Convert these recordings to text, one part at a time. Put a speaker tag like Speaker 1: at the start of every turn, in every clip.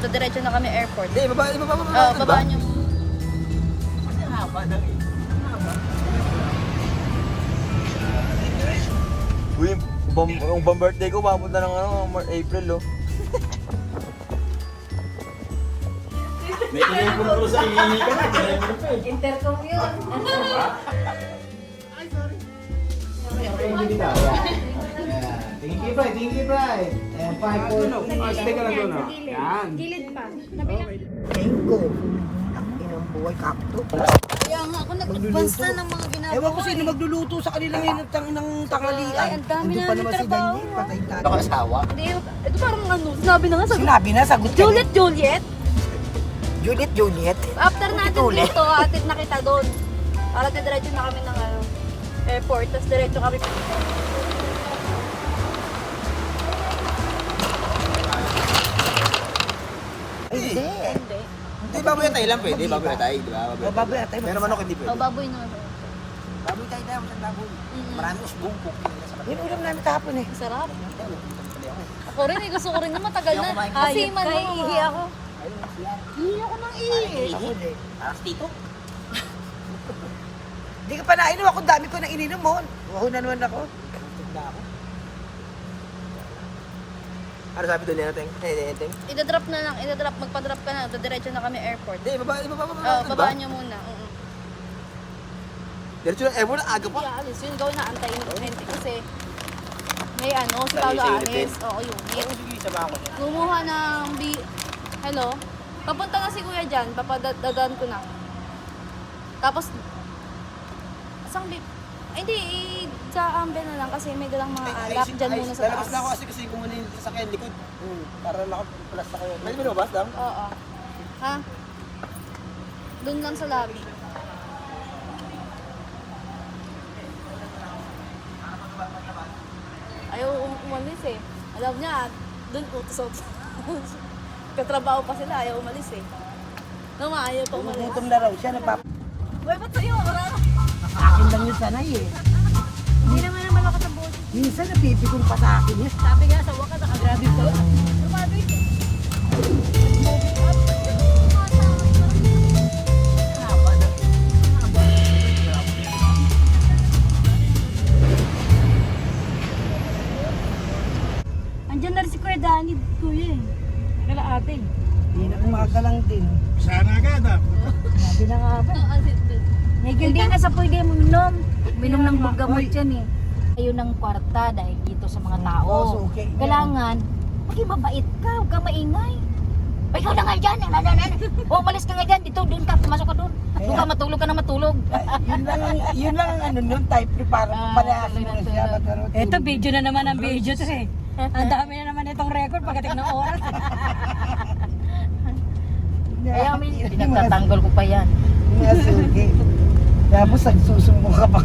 Speaker 1: diretso na kami airport.
Speaker 2: Hindi, ibaba
Speaker 1: Oo, babaan niyo.
Speaker 2: Kasi haba lang eh. Uy, yung birthday ko, papunta ng April, oh. May tinipon ko sa ihingi ka na,
Speaker 1: Intercom yun.
Speaker 2: Ay, sorry. Thank you, Bray. Thank you, Bray. And 5-4. Stay ka lang doon, ah. Yan.
Speaker 1: Gilid pa. Nabilang.
Speaker 3: Tengko. Inang buhay kakto.
Speaker 1: Kaya nga ako nag-advance na ng mga ginagawa.
Speaker 3: Ewan ko sino magluluto sa kanila ngayon ng tanghalian.
Speaker 1: Ay, ang dami
Speaker 3: Nandun
Speaker 1: na
Speaker 3: pa
Speaker 1: ng
Speaker 3: naman si
Speaker 1: trabaho.
Speaker 3: Daniel, patay tayo.
Speaker 2: Nakasawa.
Speaker 1: Hindi, ito parang ano, sinabi na nga sa
Speaker 3: Sinabi na, sagot ka.
Speaker 1: Juliet.
Speaker 3: Juliet.
Speaker 1: After natin
Speaker 3: Ulit.
Speaker 1: dito, atid na kita doon. Para diretso na kami ng airport, tapos diretso kami.
Speaker 3: Hindi.
Speaker 1: Hindi.
Speaker 2: Hindi, baboy atay lang pwede. Baboy atay, di ba?
Speaker 3: O, baboy atay.
Speaker 2: Pero manok hindi pwede.
Speaker 1: Oh, baboy na.
Speaker 3: Baboy tayo tayo, masang baboy.
Speaker 2: Marami usbong po.
Speaker 3: Yun ulam namin kahapon eh.
Speaker 1: Sarap. Ako rin, gusto ko rin na matagal na. Kasi man ihi ako. Ihi ako ng ihi.
Speaker 3: Ako din.
Speaker 2: Parang tito.
Speaker 3: Hindi ka pa nainom ako, dami ko na ininom mo. Waho na naman ako.
Speaker 2: Tunda ako. Ano sabi doon natin?
Speaker 1: Idadrop na lang, magpa-drop ka na, diretso na kami airport.
Speaker 2: Hindi, ibaba.
Speaker 1: Oh, babaan niyo muna.
Speaker 2: Diretso lang, ewan, aga pa.
Speaker 1: Hindi alis, yun gawin na antayin ko kasi may ano, si
Speaker 2: Dami
Speaker 1: Paolo
Speaker 2: sa
Speaker 1: alis.
Speaker 2: unit.
Speaker 1: Oo, unit.
Speaker 2: Sige, sabahan ko niya.
Speaker 1: Kumuha ng Hello? Papunta na si Kuya dyan, papadadaan ko na. Tapos, isang hindi, sa ambe na lang kasi may dalang mga alak dyan muna sa
Speaker 2: Lalabas
Speaker 1: taas.
Speaker 2: na ako kasi kumunin yung sasakyan likod. Para nakapulas na kayo. May lumabas lang?
Speaker 1: Oo. Ha? Doon lang sa lobby. Ayaw umalis eh. Alam niya, doon utos. Katrabaho pa sila, ayaw umalis eh. Naman, ayaw pa umalis.
Speaker 3: Gutom na raw siya, nagpap...
Speaker 1: Uy, ba't sa'yo? Marami.
Speaker 3: Akin lang yun sanay eh.
Speaker 1: Hindi naman ako sa boss.
Speaker 3: Minsan napipikong pa sa akin yun.
Speaker 1: Sabi nga sa wakas, nakagraduate ka lang. Graduate eh. Andiyan na rin si Kuya Danny, Kuya eh. Kala ate.
Speaker 3: Hindi na umaga lang din.
Speaker 4: Sana agad ah.
Speaker 3: Sabi na nga ba?
Speaker 5: Hindi nga sa pwede minom. Minom ng gamot yan eh. Ayun ng kwarta dahil dito sa mga tao.
Speaker 3: Oh, so okay.
Speaker 5: Kailangan, maging mabait ka, huwag ka maingay. O ikaw na nga dyan, o umalis ka nga dyan, dito, doon ka, pumasok ka doon. Doon ka matulog ka na matulog.
Speaker 3: Yun lang ang ano nun, type ni para palayasin mo siya.
Speaker 6: Ito, video na naman ang video to eh. Ang dami na naman itong record pagdating ng oras.
Speaker 5: Kaya pinagtatanggol ko pa yan.
Speaker 3: Sige. Tapos nagsusumbong ka pa.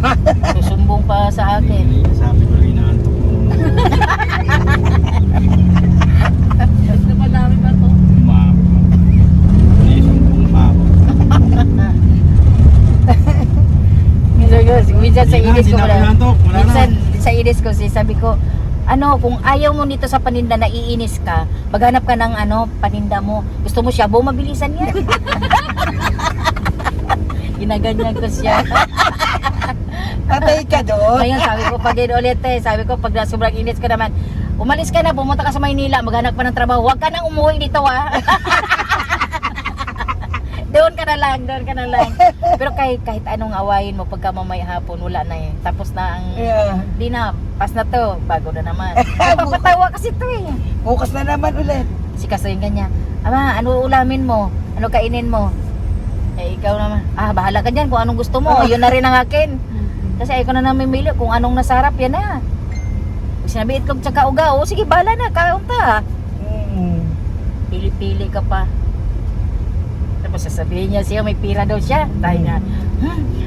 Speaker 5: Susumbong pa sa akin.
Speaker 4: Sabi ko rin inaantok mo.
Speaker 1: Gusto pa namin ba ito?
Speaker 4: Umabot. Naisumbong pa ako.
Speaker 5: Minsan sa inis ko
Speaker 4: Wala na, inantok. Wala na.
Speaker 5: minsan sa inis ko, sabi ko, kung ayaw mo nito sa paninda na iinis ka, maghanap ka ng paninda mo. Gusto mo siya, mabilisan yan. Ginaganyan ko siya.
Speaker 3: Patay ka doon.
Speaker 5: Ngayon sabi ko pag ulit sabi ko pag sobrang inis ka naman, umalis ka na, pumunta ka sa Maynila, maghanap pa ng trabaho. Huwag ka nang umuwi dito Doon ka na lang. Pero kahit anong awayin mo pagka mamaya hapon, wala na eh. Tapos na ang,
Speaker 3: Yeah.
Speaker 5: di na, pas na to, bago na naman. Papatawa kasi to eh.
Speaker 3: Bukas na naman ulit.
Speaker 5: Si Kasoy ganyan, ama, ano ulamin mo? Ano kainin mo? Eh, ikaw naman, bahala ka dyan kung anong gusto mo. Yun na rin ang akin. Kasi ayaw ko na namimili kung anong nasarap, yan na. Pag sinabi itlog tsaka uga, sige, bahala na, kaon ta. Pili-pili ka pa. Tapos sasabihin niya siya, may pira daw siya. Tayo nga,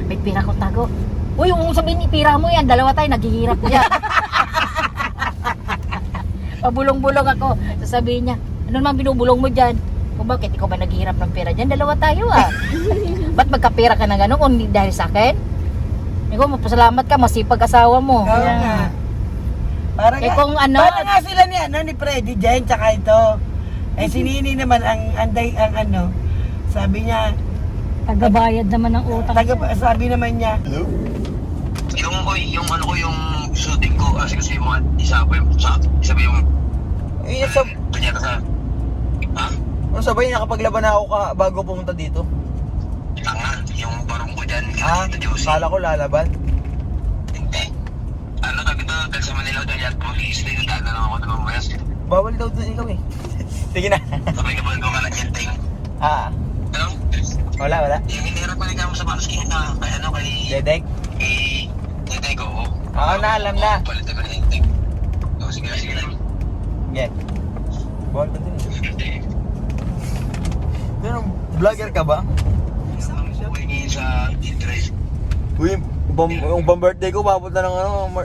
Speaker 5: may pira ko tago. Uy, yung sabihin niya, pira mo yan, dalawa tayo, naghihirap niya. Pabulong-bulong ako. Sasabihin niya, ano naman binubulong mo dyan? Kung bakit ikaw ba naghihirap ng pera dyan? Dalawa tayo Ba't magkapera ka na gano'n kung hindi dahil sa akin? Ikaw, mapasalamat ka, masipag asawa mo.
Speaker 3: Oo nga. Para
Speaker 5: Eh kung ano,
Speaker 3: Para nga sila ni Freddy Jen, tsaka ito. Eh si Nini naman ang ano, sabi niya,
Speaker 6: Tagabayad naman ng utang.
Speaker 3: sabi naman niya,
Speaker 7: Yung ano ko, yung shooting ko, kasi yung mga isa pa yung
Speaker 2: Eh,
Speaker 7: kanya sa ha?
Speaker 2: ano sabay, nakapaglaban na ako bago pumunta dito.
Speaker 7: Tanga, yung barong ko dyan,
Speaker 2: Ah,
Speaker 7: kita Josie.
Speaker 2: kala ko lalaban.
Speaker 7: Hindi. Ano sabi to, dahil sa Manila dahil at mag-i-stay, dahil na lang ako na mamayas.
Speaker 2: Bawal daw doon ikaw eh. Sige na.
Speaker 7: Sabay ka ba ko ka na dyan, ting.
Speaker 2: Ah,
Speaker 7: Ano?
Speaker 2: wala.
Speaker 7: Yung hinirap pa rin mo sa panos kay
Speaker 2: Dedek?
Speaker 7: Dedek, oo.
Speaker 2: Oo na, alam na.
Speaker 7: Palit na rin, ting. Oo, sige lang.
Speaker 2: Get. Bawal doon eh. Pero, vlogger ka ba?
Speaker 7: Uwi ngayon sa interest.
Speaker 2: Uy, yung birthday ko, papunta ng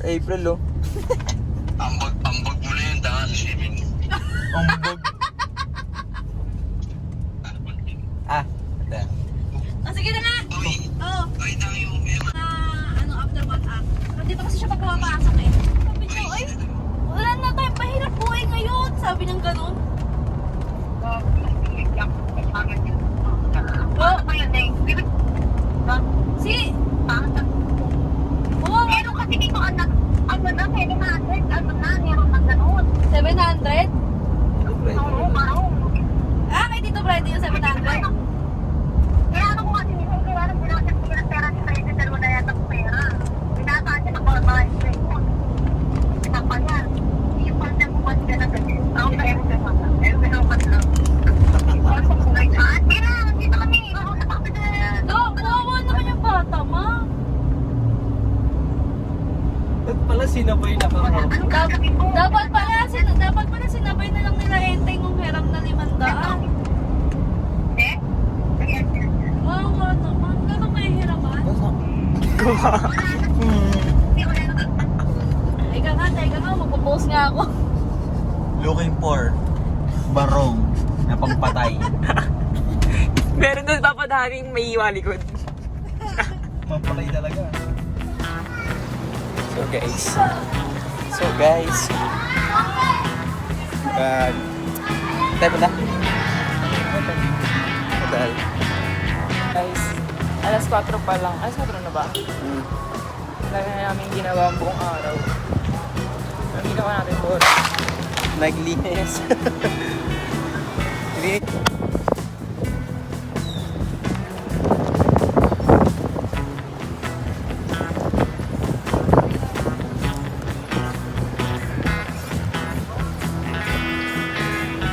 Speaker 2: April, oh.
Speaker 7: Ambag mo na yun, tanga sa swimming.
Speaker 2: Umbog. Ah, ito.
Speaker 1: Sige na nga!
Speaker 7: Uy,
Speaker 1: Oo.
Speaker 7: uy, tanga yung
Speaker 1: After 1 hour. Dito kasi siya pagpapasok eh. Sabi niya, ay, wala na tayong mahirap buhay ngayon. Sabi niyang ganun. Oh. Si... Oo.
Speaker 8: Pero kasi dito ano na, 700, meron ng ganun.
Speaker 1: 700?
Speaker 8: Oo, parang.
Speaker 1: Kay Tito Freddy yung 700.
Speaker 8: Kaya ano ko kasi, kaya ano, binasag ko ng pera sa iyo, dalawa na yata ng pera. Binasaan niya ng mga ko. Pinapa niya. Yung pagdang ko kasi na ganyan. Ako na yung gano'n. Pero gano'n ka lang. Kaya dito kami, ako sa kapitid.
Speaker 1: Kawawa naman yung bata, ma.
Speaker 2: Ba't pala sinabay na kamo?
Speaker 1: Dapat pala sinabay na lang nila Enteng ng hiram na 500.
Speaker 8: Eh? Ayan.
Speaker 1: Kawawa naman. Gano'n may hiraman? Ika nga, magpo-post nga ako.
Speaker 2: Looking for barong na pangpatay.
Speaker 3: meron doon papadaring may iwalikod.
Speaker 2: Mapatay talaga. So guys. Tayo na. Hotel.
Speaker 9: Guys, alas 4 pa lang. Alas 4 na ba? Lagi na namin ginawa ang buong araw. Ang ginawa natin doon.
Speaker 2: Naglinis.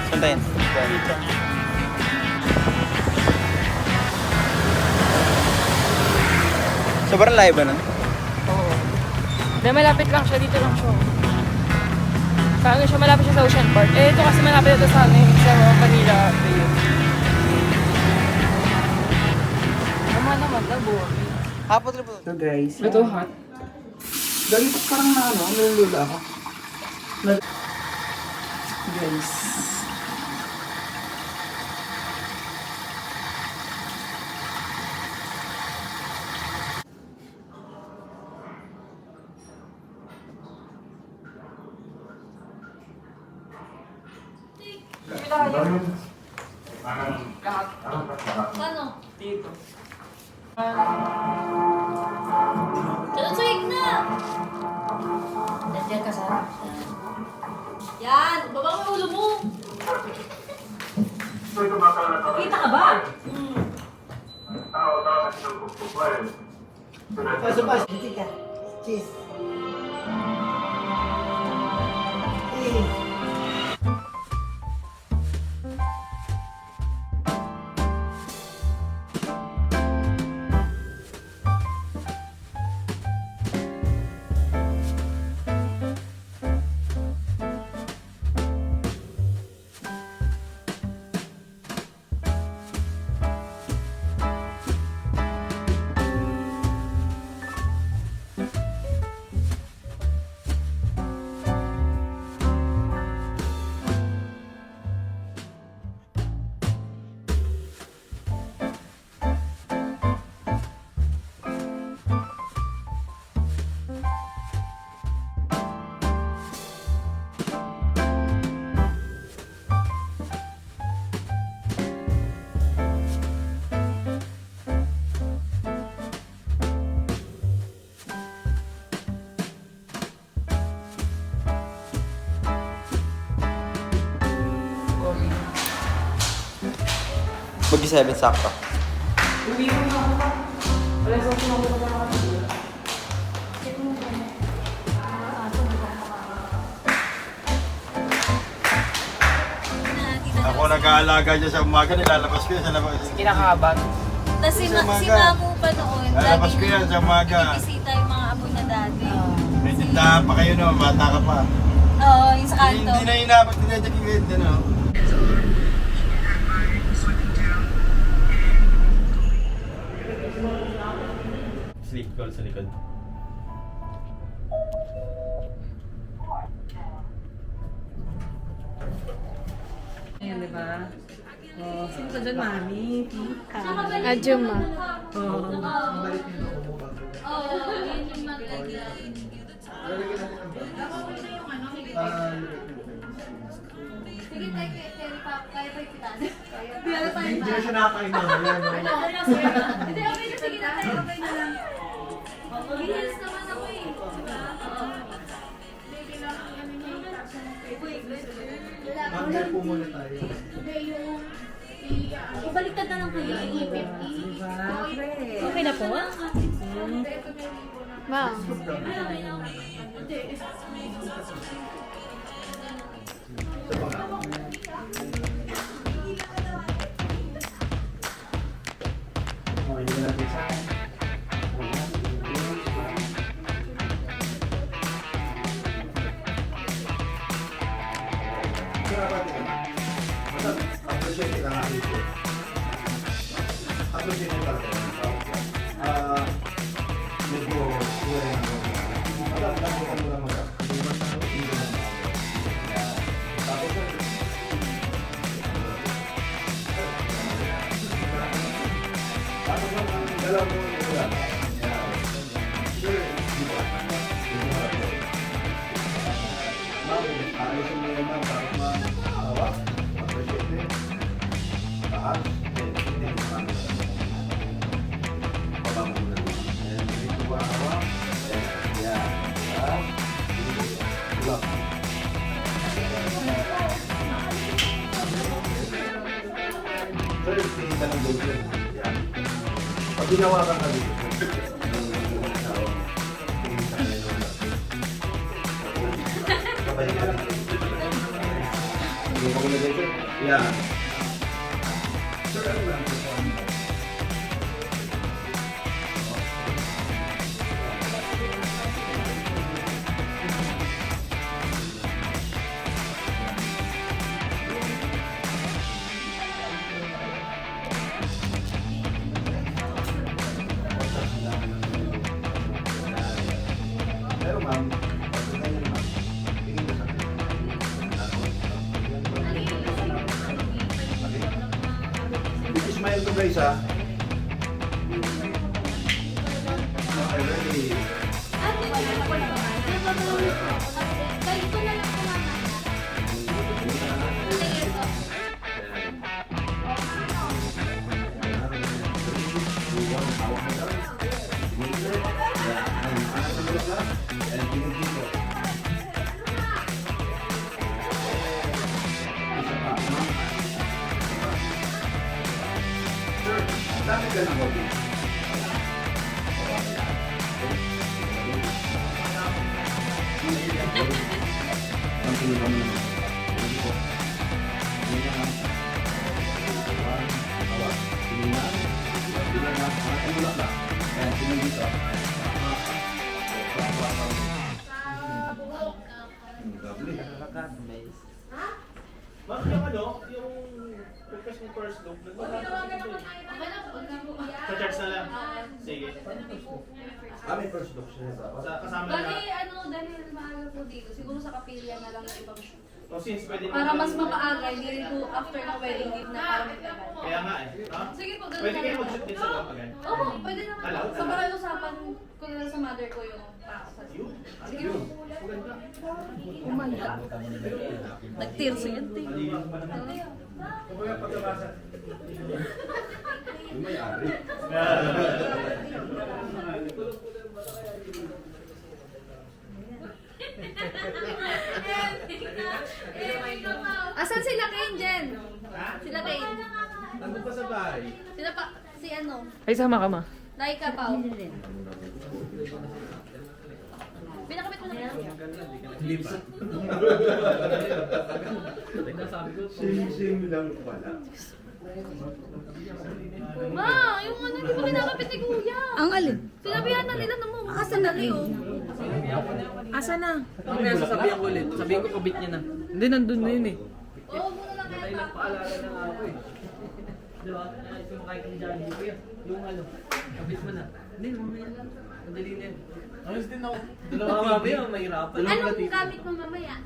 Speaker 2: Saan tayo?
Speaker 9: Dito.
Speaker 2: Sobrang layo ba nun?
Speaker 9: Oo. Dahil malapit lang siya. Dito lang siya. Sa akin siya, malapit siya sa Ocean Park. Eh, ito kasi malapit ito sa akin. Sa Manila Bay. Naman, labo.
Speaker 2: Hapot rin po.
Speaker 3: So guys,
Speaker 9: Ito hot.
Speaker 3: ganito parang na ano, nalulula ako. Guys,
Speaker 1: Paano?
Speaker 9: Dito.
Speaker 1: Kalutsig na!
Speaker 5: Nandiyan ka, Sarah.
Speaker 1: Yan! Baba mo yung ulo mo!
Speaker 6: Kita ka ba?
Speaker 3: Pasok pa, hindi ka. Cheese.
Speaker 10: Mag-7 sakto.
Speaker 4: Ako nag-aalaga dyan sa umaga, nilalabas ko yan sa labas.
Speaker 9: Kinakabag.
Speaker 1: Tapos si,
Speaker 4: Sa
Speaker 1: si
Speaker 4: umaga.
Speaker 1: Mamu pa noon,
Speaker 4: Lalabas ko yan sa umaga.
Speaker 1: Bisita yung mga abo na dati.
Speaker 4: May tindahan pa kayo no, bata ka pa.
Speaker 1: Oo, yung sa kanto.
Speaker 4: Hindi na inabot ni Nedja Kived, ano? Sleep call sa likod.
Speaker 6: Ayan, di ba? Oh, sino ka dyan, mami? Tita.
Speaker 1: Ajuma.
Speaker 6: Oh.
Speaker 1: Sige tayo kaya pa ipitan.
Speaker 2: Hindi siya nakakain na.
Speaker 1: Hindi, okay na, sige na tayo, okay na lang. Bilis naman ako eh.
Speaker 2: Mag-help po muna tayo.
Speaker 1: Ibaliktad na lang kayo, iipip.
Speaker 6: Okay na po?
Speaker 1: Ma'am.
Speaker 2: Okay, hindi natin sa akin. Appreciate kita nga dito. Appreciate kita talaga. Medyo suwere na ako. Alam ko kung lang mag-up. Tapos ang dalaw mo yung ulan. Sure, di ba? Ma'am, ayusin mo yan ma'am para maawa. Appreciate it. Taas. Hindi. Baba mo na. Ayan, dito ba awa? Ayan. Taas. Tulak. Sir, tingin ng doble. Yan. Pag ginawakan ka dito, yeah. Sir, ano lang? Pero ma'am, pag ganyan ma'am, tingin ko sa akin. Okay. Smile to guys ha. Okay, ready.
Speaker 1: Ganito na lang po, mama.
Speaker 2: Dami ka ng hobby. Ang tulungan mo naman. Hindi po. Hindi na lang. Hawak. Hindi na. Hindi na na. Tulak na. Ayan, tingnan dito. Gabli.
Speaker 4: Ma'am, yung ano, yung request ni first look, sa church na lang. Sige.
Speaker 2: May first look siya sa
Speaker 4: Kasama na.
Speaker 1: Bali, dahil maaga po dito, siguro sa kapilya na lang yung ibang shoot.
Speaker 4: O since pwede
Speaker 1: Para mas mapaaga, hindi po after ng wedding gift na para mag-event.
Speaker 4: Kaya nga eh. No?
Speaker 1: Sige po, ganun
Speaker 4: Pwede
Speaker 1: na
Speaker 4: kayo
Speaker 1: lang.
Speaker 4: mag-shoot din sa loob agad.
Speaker 1: Oo, pwede naman.
Speaker 4: Alaw,
Speaker 1: Sa usapan ko na lang sa mother ko yung
Speaker 4: Yun.
Speaker 1: sige po. Oh my God. Nag-tears yan, ting.
Speaker 2: Yung may-ari.
Speaker 1: Asan sila Kane, Jen? Sila Kane.
Speaker 2: Nandun pa sa bahay.
Speaker 1: Sino pa? Si ano?
Speaker 9: Ay, sama ka ma.
Speaker 1: Laika Pao. Pinakabit mo na.
Speaker 2: Hindi pa. Sing lang pala.
Speaker 1: Ma, yung ano, di ba kinakapit ni Kuya?
Speaker 6: Ang alin?
Speaker 1: Sinabihan na nila na mo. Asan na rin?
Speaker 6: Asa na?
Speaker 4: Mamaya sasabihan ko ulit. Sabihin ko kabit niya na.
Speaker 9: Hindi, nandun na yun eh.
Speaker 1: Oo, muna lang kaya.
Speaker 4: Paalala na nga ako eh. Di ba? Kumakain kang Jollibee ko yan. Yung ano, kabit mo na. Hindi, mamaya lang. Madali na yan. Ayos din ako. Dalawa mamaya, mahirapan.
Speaker 1: Anong gamit mo mamaya?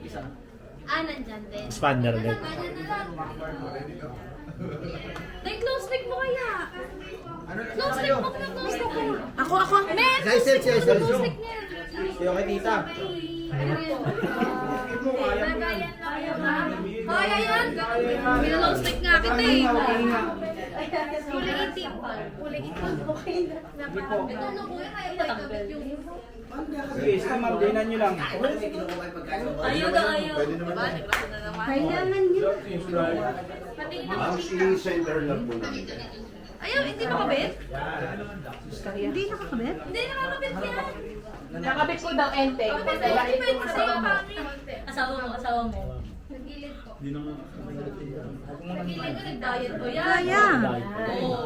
Speaker 4: Isa.
Speaker 1: Ah, nandyan din.
Speaker 2: Spanner din.
Speaker 1: Ganyan na lang. Tay, close stick mo kaya. Close stick mo na close stick mo.
Speaker 6: Ako.
Speaker 1: Men, close stick mo na close stick niya.
Speaker 2: Okay, tita.
Speaker 1: Nagayan lang yun, ha? Kaya yan. Close stick nga kita eh. Kulay itim. Kulay itim. Ito na kuya, kaya ba ikabit yung...
Speaker 4: Okay, sige ma'am, dinan nyo lang.
Speaker 1: Ayaw na ayaw.
Speaker 2: Pwede naman.
Speaker 6: Kailangan yun.
Speaker 1: Patingin ako.
Speaker 2: Actually, center lang po namin.
Speaker 1: Ayaw, hindi makabit?
Speaker 6: Hindi nakakabit?
Speaker 1: Hindi nakakabit yan.
Speaker 5: Nakabit ko daw ente.
Speaker 1: Kapit na yan, iba yung sa'yo, pangit.
Speaker 5: Asawa mo.
Speaker 1: Nagilid ko. Nagilid ko, nag-diet ko yan.
Speaker 6: Kaya.
Speaker 1: Oo.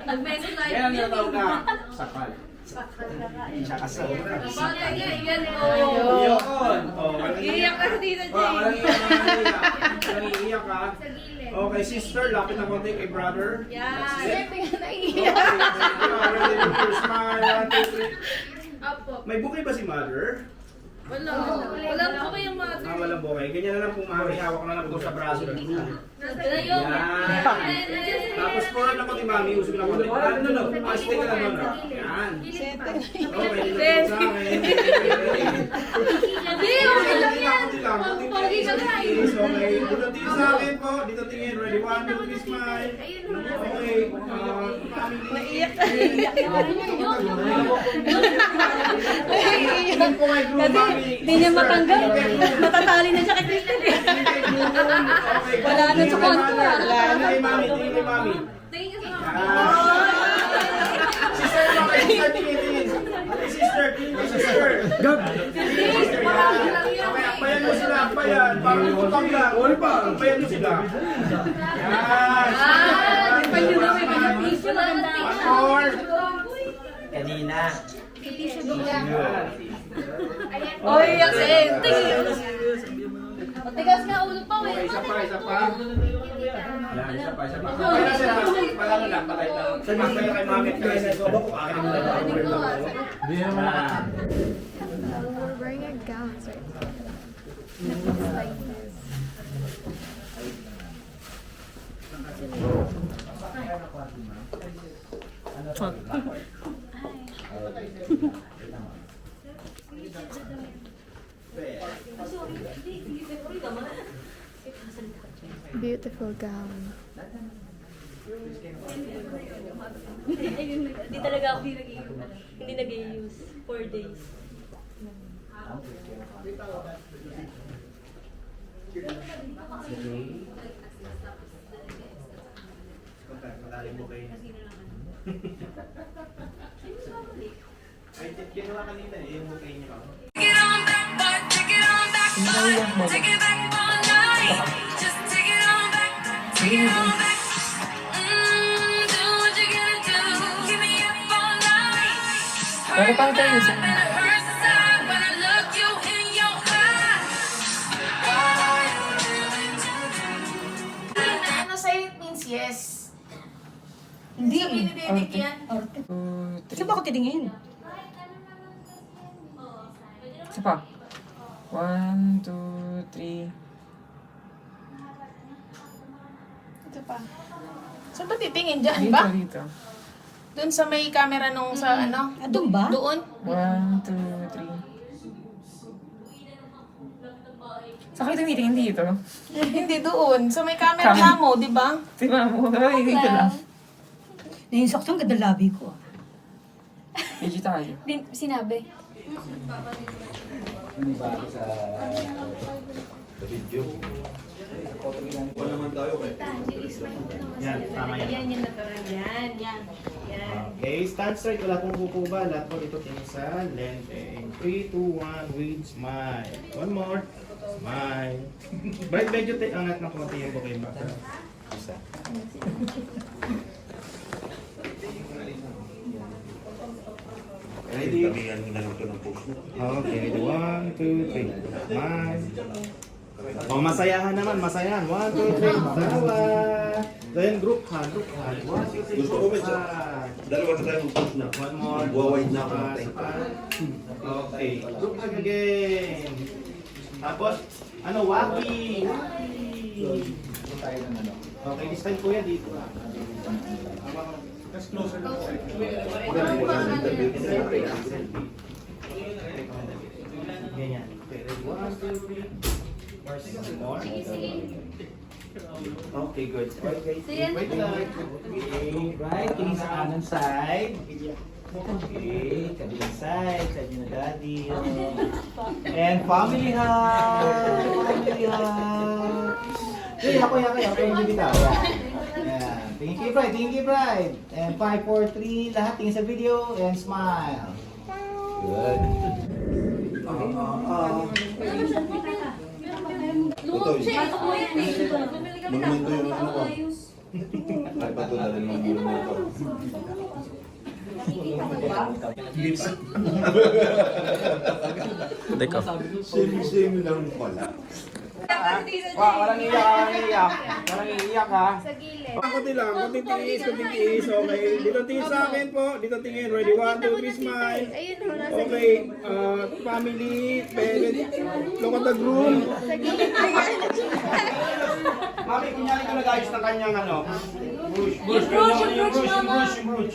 Speaker 1: Nag-meso tayo.
Speaker 4: Yan ang natawag na sakal. Tsaka sa
Speaker 1: Bagay niya, yan o.
Speaker 4: Yun! Oh,
Speaker 1: Iiyak ka dito, Jay.
Speaker 4: walang iiyak ka.
Speaker 1: Sa gilid.
Speaker 4: Okay, sister, lapit na konti kay brother.
Speaker 1: Yan.
Speaker 4: Okay, ready to smile. 1, 2, 3.
Speaker 1: Apo.
Speaker 4: May bouquet ba si mother?
Speaker 1: Wala. Walang po kayong mga...
Speaker 4: Walang bouquet. Ganyan na lang po, mami. Hawak na lang po sa braso ng blue.
Speaker 1: Nasa yun.
Speaker 4: Tapos for lang ko ni mami, usog na konti. No. Stick ka lang doon. Yan. Okay, dito sa akin.
Speaker 1: Hindi, okay lang yan.
Speaker 4: Konti lang.
Speaker 1: Pogi ka na eh.
Speaker 4: Okay, dito tingin sa akin po. Dito tingin. Ready? 1, 2, 3, smile. Okay. Naiyak.
Speaker 6: Hindi niya matanggap. Matatali na siya kay Kristen eh. Wala na sa konto.
Speaker 4: Tingin kay mami. Tingin kay mami.
Speaker 1: Tingin ka sa
Speaker 4: Sister, sister, tingin. Sister, tingin kay sister. Okay, akbayan mo sila, akbayan. Parang utang lang. Akbayan mo sila. Yan. One more.
Speaker 2: Kanina.
Speaker 1: Oy, ang senting. Matigas nga ulo pa,
Speaker 4: Okay,
Speaker 1: eh.
Speaker 4: isa pa. Yan, isa pa. Okay na sila. Palang lang, patay lang. Akbayan kay mami. Kaya sa sobo ko, akin mo na lang.
Speaker 2: Hindi naman nakakita.
Speaker 10: We're wearing our gowns right now. It's like this. Beautiful gown.
Speaker 6: Hindi talaga ako hindi nag-use 4 days.
Speaker 4: Ay, ginawa kanina eh, yung bouquet niyo.
Speaker 9: Pero paano tayo sa...
Speaker 5: Ano sa'yo it means yes. Hindi. Binibinig yan.
Speaker 6: Saan ba ako titingin?
Speaker 9: Isa pa. 1, 2, 3.
Speaker 5: Ito pa. Saan ba titingin? Diyan
Speaker 9: Dito,
Speaker 5: ba?
Speaker 9: dito.
Speaker 5: Doon sa may camera nung sa ano?
Speaker 6: Doon ba?
Speaker 5: Doon?
Speaker 9: 1, 2, 3. Saan kayo tumitingin dito?
Speaker 5: Hindi doon. Sa may camera
Speaker 9: Camera.
Speaker 5: mo, di ba?
Speaker 9: Si Mamo. Ay, dito lang.
Speaker 6: Nainsok ganda labi ko.
Speaker 9: Medyo tayo.
Speaker 10: Sinabi.
Speaker 2: Hindi ba sa video? Wala naman tayo kay.
Speaker 4: Yan, tama yan.
Speaker 6: Yan yung natural. Yan. Yan.
Speaker 4: Okay, stand straight. Wala pong kukuba. Lahat po dito tingin sa lente. 3, 2, 1, with smile. One more. Smile. Bright, medyo angat ng konti yung bukay ba? Isa. Ready?
Speaker 2: Tabihan mo na lang ito ng post mo.
Speaker 4: Okay, 1, 2, 3. Smile. Oh, masayahan naman, masayahan. 1, 2, 3. Tawa. Then group hug, group hug. 1, 2, 3.
Speaker 2: Gusto ko ba siya? Dalawa na tayo mag-post na.
Speaker 4: One more.
Speaker 2: Magwa-wide na ako.
Speaker 4: Okay. Group hug again. Tapos, ano, waki. Okay, this time kuya dito. Just closer na po. Ganyan. Okay, ready? 1, 2, 3. More. Okay, good. Okay, wait lang. Okay, right. Tingin sa kanan side. Okay, kabilang side. Side na daddy. And family hug. Family hug. Hey, ako yan kayo. Kayo yung bitaw. Yan. Tingin kay Pride. Tingin kay Pride. And 5, 4, 3. Lahat tingin sa video. And smile. Good.
Speaker 2: Ito, monumento yung ano ko. Ay, bato na rin ng monumento. Same lang pala.
Speaker 4: Walang iyak. Walang iyak ha.
Speaker 1: Sa gilid.
Speaker 4: Kunti lang, kunti tiis. Okay. Dito tingin sa akin po. Dito tingin. Ready? 1, 2, 3, smile.
Speaker 1: Ayun ho, nasa
Speaker 4: Okay. Family, parent, look at the groom.
Speaker 1: Sa gilid po yan.
Speaker 4: Mami, kunyari ko nag-ayos ng kanyang ano. Bruce.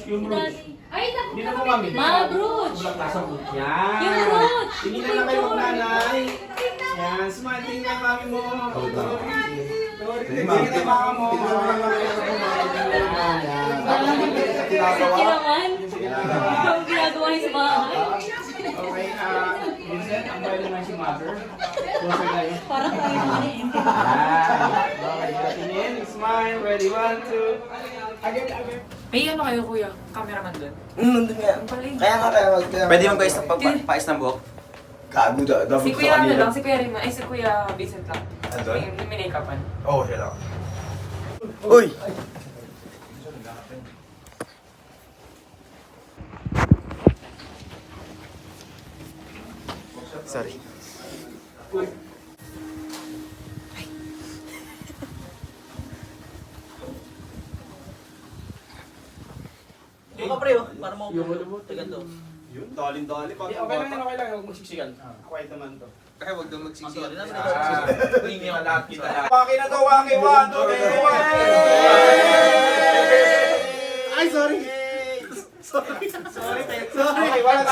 Speaker 4: Yung brooch.
Speaker 6: Ay, naku.
Speaker 4: Dito po mami.
Speaker 6: Ma, brooch.
Speaker 4: Bulak nasa brooch. Yan.
Speaker 6: Yung brooch.
Speaker 4: Tingnan na kayo ng nanay. Yan. Smile. Tingnan mami mo. Tingnan na mama mo.
Speaker 6: Sige naman. Ikaw ang ginagawa niya sa bahay.
Speaker 4: Okay, Vincent, ang bayan naman si mother. Closer kayo.
Speaker 6: Parang tayo mali.
Speaker 4: Okay, tingin. Smile. Ready? 1, 2. Again.
Speaker 9: May ano kayo kuya? Cameraman doon?
Speaker 3: Nandun nga. Kaya nga kaya
Speaker 11: Pwede mo guys pais ng buhok?
Speaker 3: Gago da.
Speaker 9: Si Kuya ano lang, si Kuya Rima, ay si Kuya Vincent lang.
Speaker 11: Andun?
Speaker 9: May make-upan.
Speaker 11: Oo, siya lang. Uy! Sorry.
Speaker 3: Yung ka pre, para mo. Yung Tagando.
Speaker 11: Yun, dali-dali.
Speaker 4: Okay lang. Huwag magsiksikan. Quiet naman to.
Speaker 11: Kaya huwag daw magsisiyan.
Speaker 3: Hindi nga lahat kita.
Speaker 4: Waki na to, Waki. 1, 2, 3. Ay, sorry. Sorry, wala na.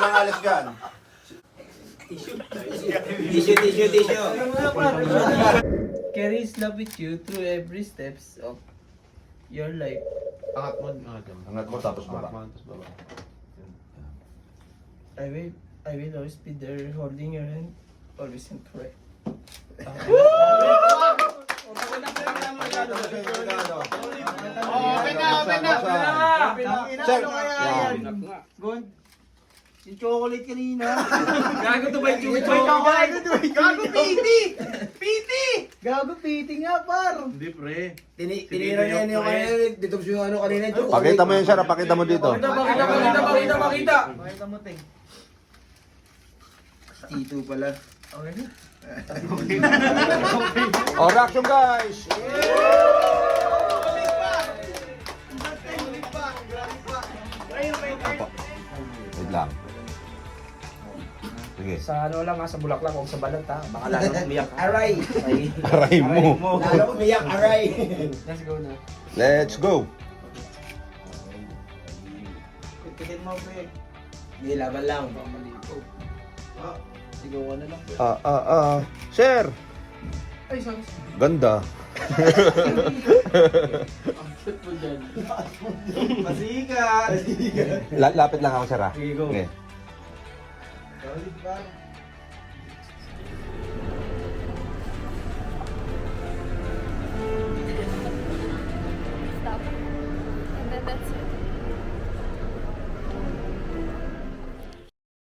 Speaker 2: Walang alas dyan.
Speaker 3: Tissue.
Speaker 11: Carries love with you through every steps of your life.
Speaker 2: Angat mo tapos baba.
Speaker 11: I will always be there holding your hand, always and pray.
Speaker 2: Sir,
Speaker 3: Yung chocolate kanina.
Speaker 11: Gago to ba yung
Speaker 3: Gago piti nga par.
Speaker 2: Hindi pre.
Speaker 3: Tinira niya yung kanina. Dito yung ano kanina.
Speaker 2: Pakita mo yan, sir. Pakita mo dito.
Speaker 11: Pakita.
Speaker 3: Pakita mo ting. Tito pala. Okay.
Speaker 2: Oh, reaction guys! Opo. Wait lang. Sige.
Speaker 4: Sa ano lang ha, sa bulaklak, huwag sa balat ha. Baka lalo umiyak ka.
Speaker 3: Aray.
Speaker 2: Aray mo.
Speaker 3: Lalo umiyak, aray.
Speaker 4: Let's go na.
Speaker 2: Let's go!
Speaker 3: Tikit mo pre. Hindi, laban lang. Sigaw ka na lang.
Speaker 2: Sir! Ganda.
Speaker 3: Masikat.
Speaker 2: Lapit lang ako, sir ha.
Speaker 3: Sige, go.
Speaker 2: Okay.
Speaker 1: That's it.